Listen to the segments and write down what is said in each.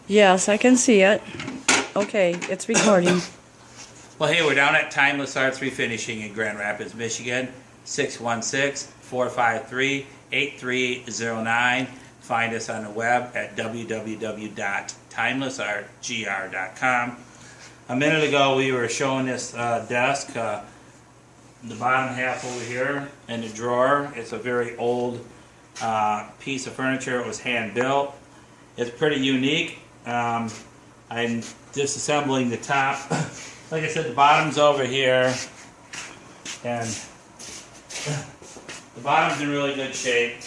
Yes, I can see it. Okay, it's recording. Well, hey, we're down at Timeless Arts Refinishing in Grand Rapids, Michigan. 616-453-8309. Find us on the web at www.timelessartgr.com. A minute ago, we were showing this desk, the bottom half over here in the drawer. It's a very old piece of furniture. It was hand built. It's pretty unique. I'm disassembling the top. Like I said, the bottom's over here, and the bottom's in really good shape.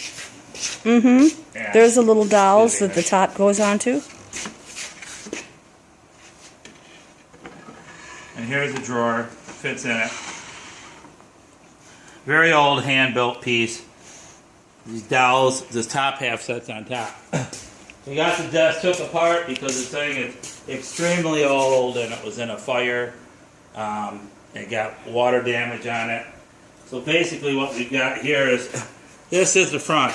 Mm-hmm. Yeah. There's the little dowels that the top goes onto. And here's the drawer, fits in it. Very old hand-built piece. These dowels, this top half sets on top. We got the desk took apart because the thing is extremely old and it was in a fire. It got water damage on it. So basically what we've got here is, this is the front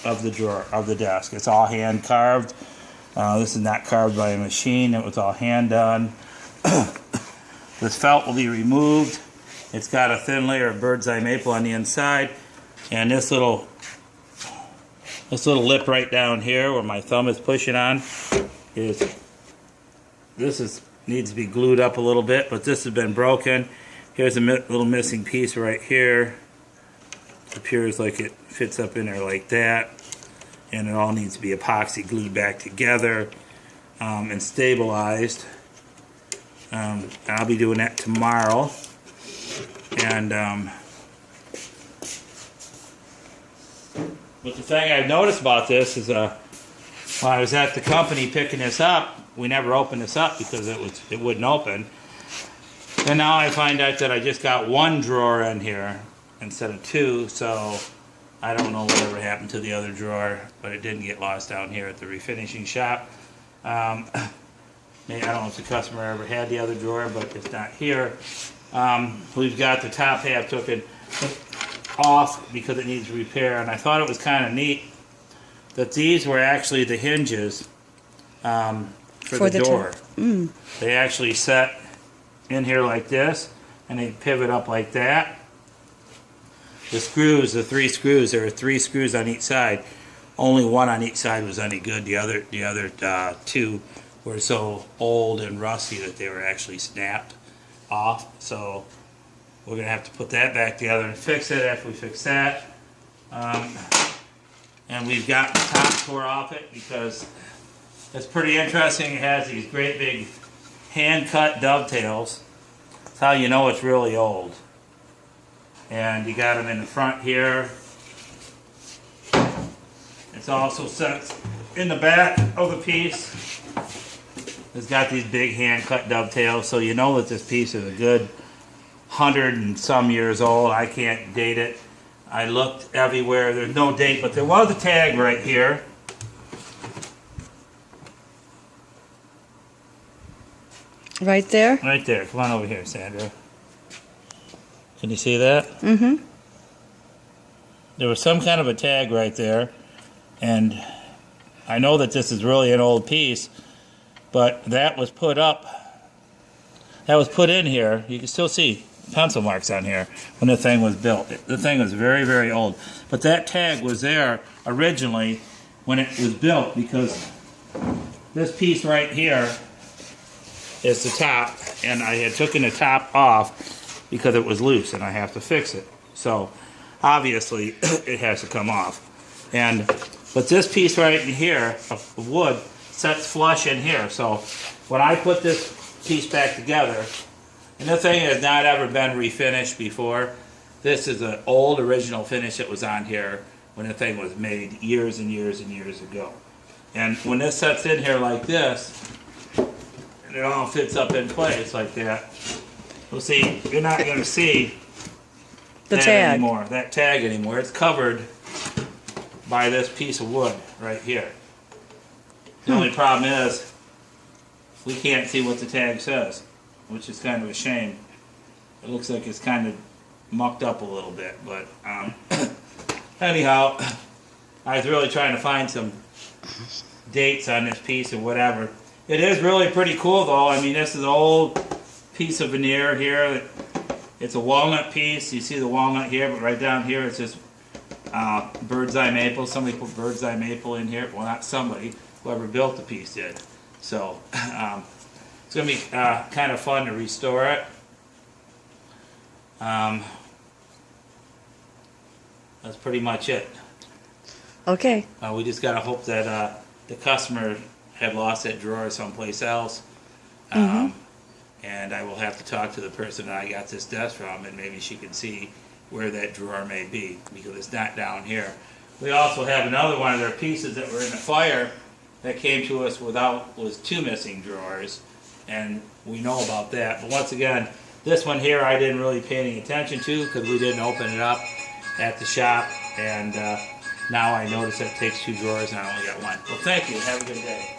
of the drawer, of the desk. It's all hand carved. This is not carved by a machine. It was all hand done. This felt will be removed. It's got a thin layer of bird's eye maple on the inside. And this little lip right down here where my thumb is pushing on needs to be glued up a little bit, but this has been broken. Here's a little missing piece right here. It appears like it fits up in there like that, and it all needs to be epoxy glued back together and stabilized. I'll be doing that tomorrow. And but the thing I've noticed about this is when I was at the company picking this up, we never opened this up because it wouldn't open. And now I find out that I just got one drawer in here instead of two, so I don't know whatever happened to the other drawer, but it didn't get lost down here at the refinishing shop. Maybe, I don't know if the customer ever had the other drawer, but it's not here. We've got the top half taken off because it needs repair, and I thought it was kind of neat that these were actually the hinges for the door. They actually set in here like this, and they pivot up like that. The screws, the three screws, there are three screws on each side. Only one on each side was any good. The other two were so old and rusty that they were actually snapped off. So we're going to have to put that back together and fix it after we fix that. And we've got the top tore off it because it's pretty interesting. It has these great big hand-cut dovetails. That's how you know it's really old. And you got them in the front here. It's also set in the back of the piece. It's got these big hand-cut dovetails, so you know that this piece is a good 100 and some years old. I can't date it. I looked everywhere. There's no date, but there was a tag right here. Right there? Right there. Come on over here, Sandra. Can you see that? Mm-hmm. There was some kind of a tag right there, and I know that this is really an old piece, but that was put up. That was put in here. You can still see pencil marks on here when the thing was built. The thing was very, very old. But that tag was there originally when it was built because this piece right here is the top, and I had taken the top off because it was loose and I have to fix it. So obviously it has to come off. But this piece right in here of wood sets flush in here. So when I put this piece back together, and the thing has not ever been refinished before. This is an old original finish that was on here when the thing was made years and years and years ago. And when this sets in here like this, and it all fits up in place like that, well, see, you're not going to see The that tag. anymore. That tag anymore. It's covered by this piece of wood right here. The only problem is we can't see what the tag says, which is kind of a shame. It looks like it's kind of mucked up a little bit, but anyhow, I was really trying to find some dates on this piece and whatever. It is really pretty cool though. I mean, this is an old piece of veneer here. It's a walnut piece. You see the walnut here, but right down here it's just bird's eye maple. Somebody put bird's eye maple in here. Well, not somebody. Whoever built the piece did. So it's going to be kind of fun to restore it. That's pretty much it. Okay. We just got to hope that the customer had lost that drawer someplace else. And I will have to talk to the person that I got this desk from, and maybe she can see where that drawer may be, because it's not down here. We also have another one of their pieces that were in the fire that came to us was 2 missing drawers, and we know about that. But once again, this one here I didn't really pay any attention to because we didn't open it up at the shop, and now I notice that it takes 2 drawers and I only got 1. Well, thank you. Have a good day.